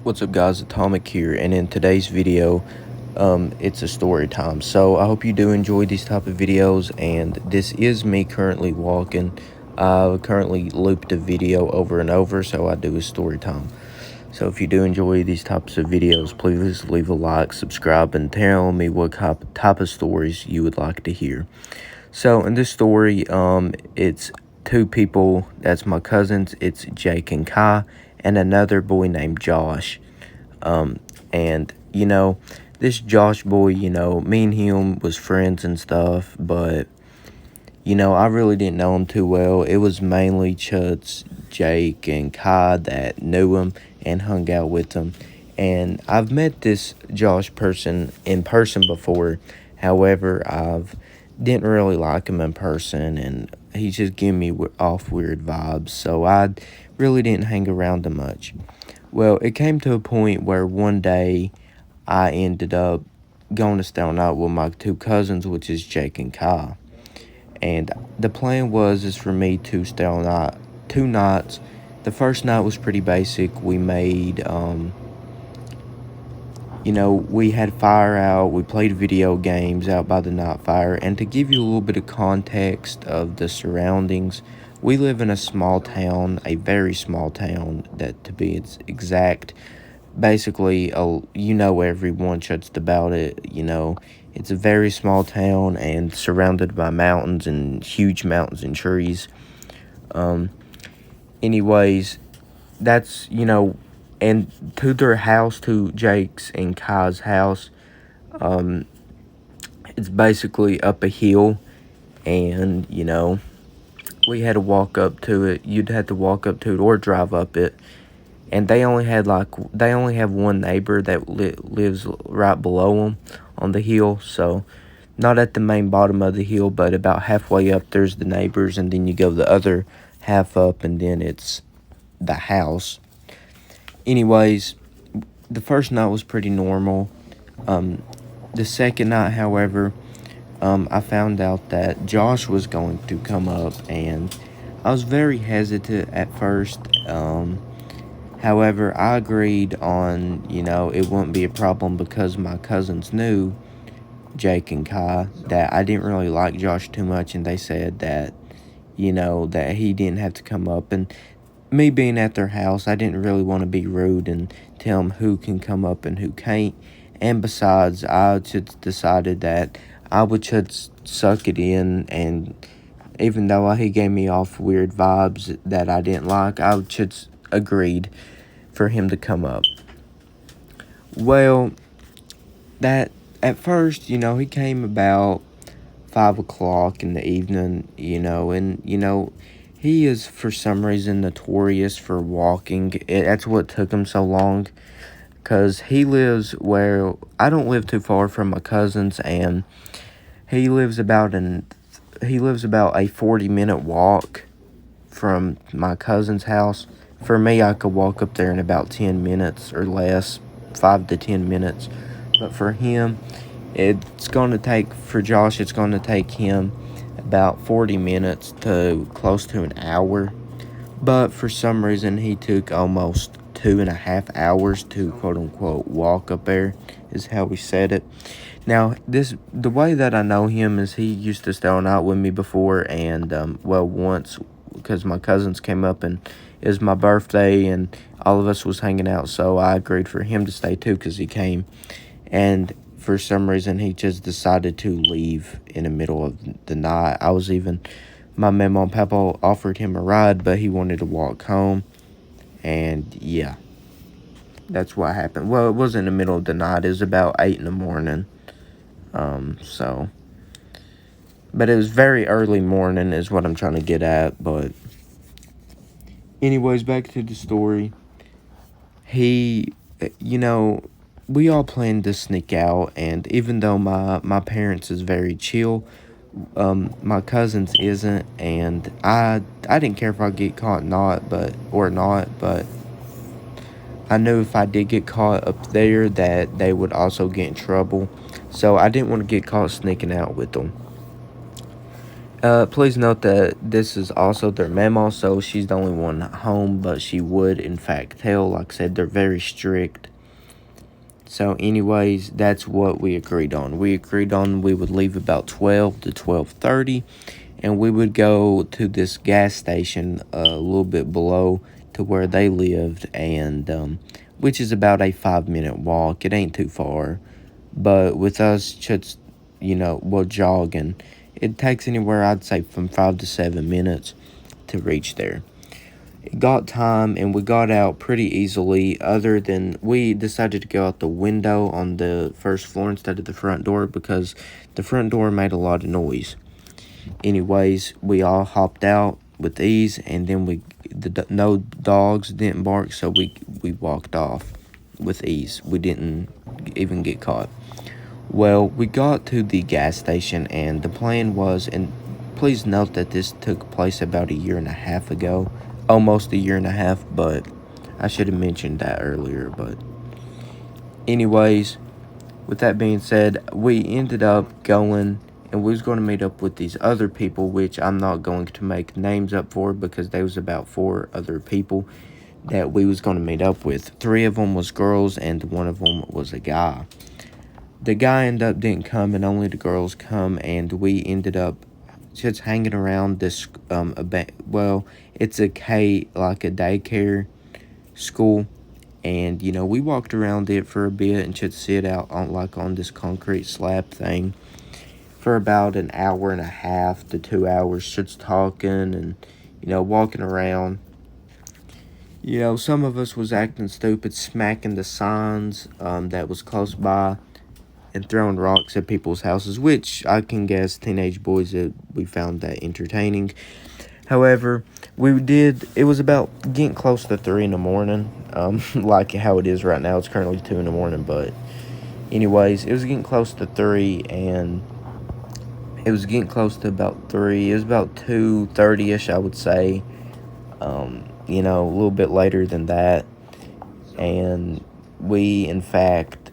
What's up guys, Atomic here, and in today's video, it's a story time. So I hope you do enjoy these type of videos, and this is me currently walking. I currently loop the video over and over, so I do a story time. So if you do enjoy these types of videos, please leave a like, subscribe, and tell me what type of stories you would like to hear. So in this story, it's two people, that's my cousins, it's Jake and Kai, and another boy named Josh. And this Josh boy, me and him was friends and stuff, but I really didn't know him too well. It was mainly Chutz, Jake, and Kai that knew him and hung out with him. And I've met this Josh person in person before. However, I've didn't really like him in person, and he just gave me off weird vibes. So I really didn't hang around him much. Well, it came to a point where one day I ended up going to stay out with my two cousins, which is Jake and Kai. And the plan is for me to stay on 2 nights. The first night was pretty basic. We made, we had fire out. We played video games out by the night fire. And to give you a little bit of context of the surroundings, we live in a small town, a very small town, that to be exact. Basically, everyone just about it, It's a very small town and surrounded by mountains and huge mountains and trees. Anyways, that's, and to their house, to Jake's and Kai's house, it's basically up a hill, and, we had to walk up to it. You'd have to walk up to it or drive up it. And they only have one neighbor that lives right below them on the hill. So not at the main bottom of the hill, but about halfway up there's the neighbors, and then you go the other half up, and then it's the house. Anyways, the first night was pretty normal. The second night, however, I found out that Josh was going to come up, and I was very hesitant at first. However, I agreed on, it wouldn't be a problem because my cousins knew Jake and Kai that I didn't really like Josh too much, and they said that, that he didn't have to come up. And me being at their house, I didn't really want to be rude and tell them who can come up and who can't. And besides, I just decided that I would just suck it in, and even though he gave me off weird vibes that I didn't like, I just agreed for him to come up. Well, that at first, he came about 5 o'clock in the evening, and he is for some reason notorious for walking. That's what took him so long, because he lives where I don't live too far from my cousins, and he lives about a 40-minute walk from my cousin's house. For me, I could walk up there in about 10 minutes or less, 5 to 10 minutes. But for him, for Josh, it's going to take him about 40 minutes to close to an hour. But for some reason, he took almost 2.5 hours to quote-unquote walk up there, is how we said it. Now, the way that I know him is he used to stay on out with me before, and, once, because my cousins came up, and it was my birthday, and all of us was hanging out, so I agreed for him to stay too, because he came. And for some reason, he just decided to leave in the middle of the night. My mom and papa offered him a ride, but he wanted to walk home. And yeah, that's what happened. Well, it wasn't in the middle of the night. It was about 8 in the morning. But it was very early morning is what I'm trying to get at. But anyways, back to the story. We all planned to sneak out, and even though my parents is very chill, my cousins isn't, and I didn't care if I get caught or not, but I knew if I did get caught up there that they would also get in trouble, so I didn't want to get caught sneaking out with them. Please note that this is also their memo, so she's the only one home, but she would, in fact, tell. Like I said, they're very strict. So, anyways, that's what we agreed on. We agreed on we would leave about 12 to 12:30, and we would go to this gas station a little bit below to where they lived, and which is about a 5-minute walk. It ain't too far, but with us just well, jogging, it takes anywhere, I'd say, from 5 to 7 minutes to reach there. It got time, and we got out pretty easily, other than we decided to go out the window on the first floor instead of the front door because the front door made a lot of noise. Anyways, we all hopped out with ease, and then no dogs didn't bark, so we walked off with ease. We didn't even get caught. Well, we got to the gas station, and the plan was, and please note that this took place about a year and a half ago, almost a year and a half, but I should have mentioned that earlier. But anyways, with that being said, we ended up going, and we was going to meet up with these other people, which I'm not going to make names up for because there was about 4 other people that we was going to meet up with. 3 of them was girls, and one of them was a guy. The guy ended up didn't come, and only the girls come, and we ended up just hanging around this it's a daycare school, and we walked around it for a bit and just sit out on this concrete slab thing for about an hour and a half to 2 hours, just talking and walking around. Some of us was acting stupid, smacking the signs that was close by and throwing rocks at people's houses, which I can guess teenage boys we found that entertaining. However, it was about getting close to 3 in the morning, like how it is right now. It's currently 2 in the morning, but anyways, it was getting close to 3, and it was getting close to about 3. It was about 2:30ish, I would say, a little bit later than that, and we, in fact,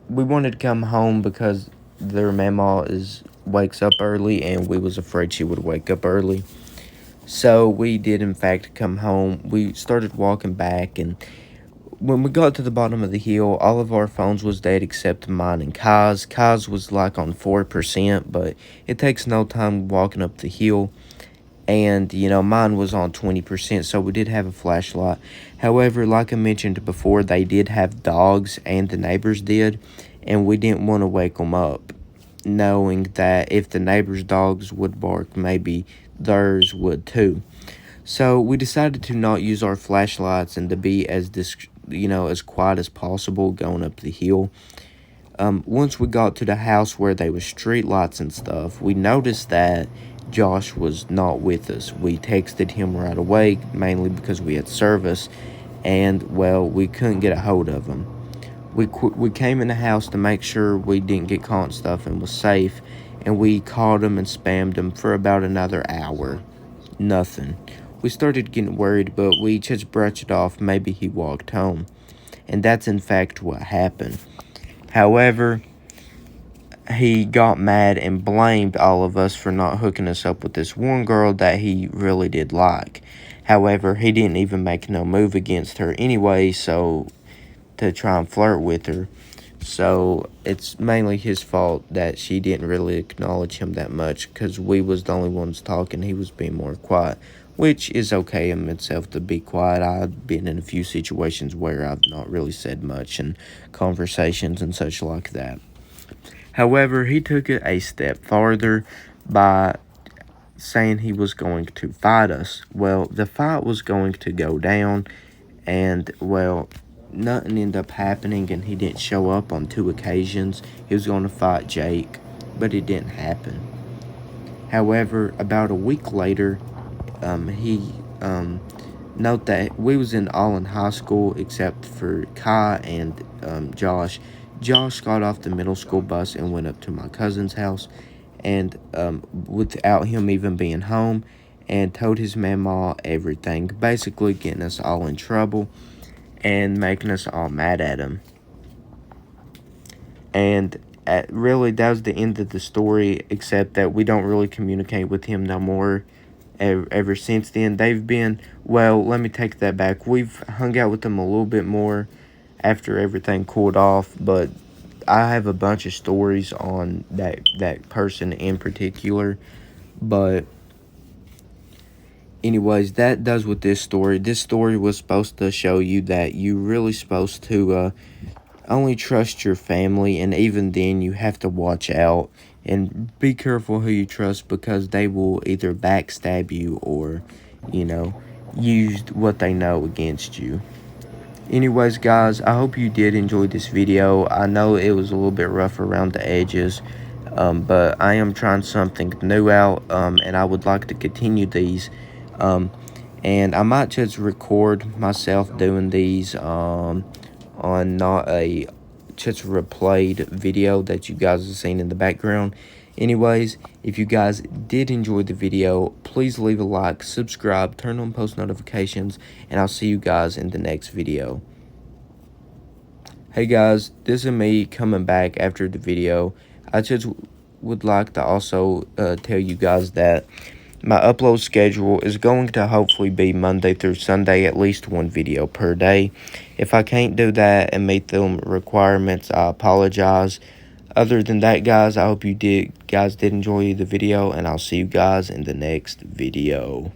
we wanted to come home because their mama wakes up early, and we was afraid she would wake up early. So we did, in fact, come home. We started walking back, and when we got to the bottom of the hill, all of our phones was dead except mine and Kai's. Kai's was like on 4%, but it takes no time walking up the hill. And, mine was on 20%, so we did have a flashlight. However, like I mentioned before, they did have dogs, and the neighbors did, and we didn't want to wake them up, knowing that if the neighbors' dogs would bark, maybe theirs would too. So we decided to not use our flashlights and to be as quiet as possible going up the hill. Once we got to the house where there was street lights and stuff, we noticed that Josh was not with us. We texted him right away, mainly because we had service, and, well, we couldn't get a hold of him. We came in the house to make sure we didn't get caught and stuff and was safe, and we called him and spammed him for about another hour. Nothing. We started getting worried, but we just brushed it off. Maybe he walked home. And that's, in fact, what happened. However, he got mad and blamed all of us for not hooking us up with this one girl that he really did like. However, he didn't even make no move against her anyway, so to try and flirt with her. So it's mainly his fault that she didn't really acknowledge him that much, because we was the only ones talking. He was being more quiet, which is okay in itself to be quiet. I've been in a few situations where I've not really said much in conversations and such like that. However, he took it a step farther by saying he was going to fight us. Well, the fight was going to go down, and, well, nothing ended up happening, and he didn't show up on 2 occasions. He was going to fight Jake, but it didn't happen. However, about a week later, note that we was all in high school except for Kai and Josh. Josh got off the middle school bus and went up to my cousin's house, and without him even being home, and told his mama everything, basically getting us all in trouble and making us all mad at him. And really, that was the end of the story, except that we don't really communicate with him no more ever since then. They've been, well, let me take that back. We've hung out with them a little bit more after everything cooled off, but I have a bunch of stories on that person in particular. But anyways, that does with this story. This story was supposed to show you that you really supposed to only trust your family, and even then you have to watch out and be careful who you trust, because they will either backstab you or, you know, use what they know against you. Anyways, guys, I hope you did enjoy this video. I know it was a little bit rough around the edges, but I am trying something new out, and I would like to continue these. And I might just record myself doing these on not a just replayed video that you guys have seen in the background. Anyways, if you guys did enjoy the video, please leave a like, subscribe, turn on post notifications, and I'll see you guys in the next video. Hey guys, this is me coming back after the video. I just would like to also tell you guys that my upload schedule is going to hopefully be Monday through Sunday, at least one video per day. If I can't do that and meet them requirements, I apologize. Other than that, guys, I hope you guys did enjoy the video, and I'll see you guys in the next video.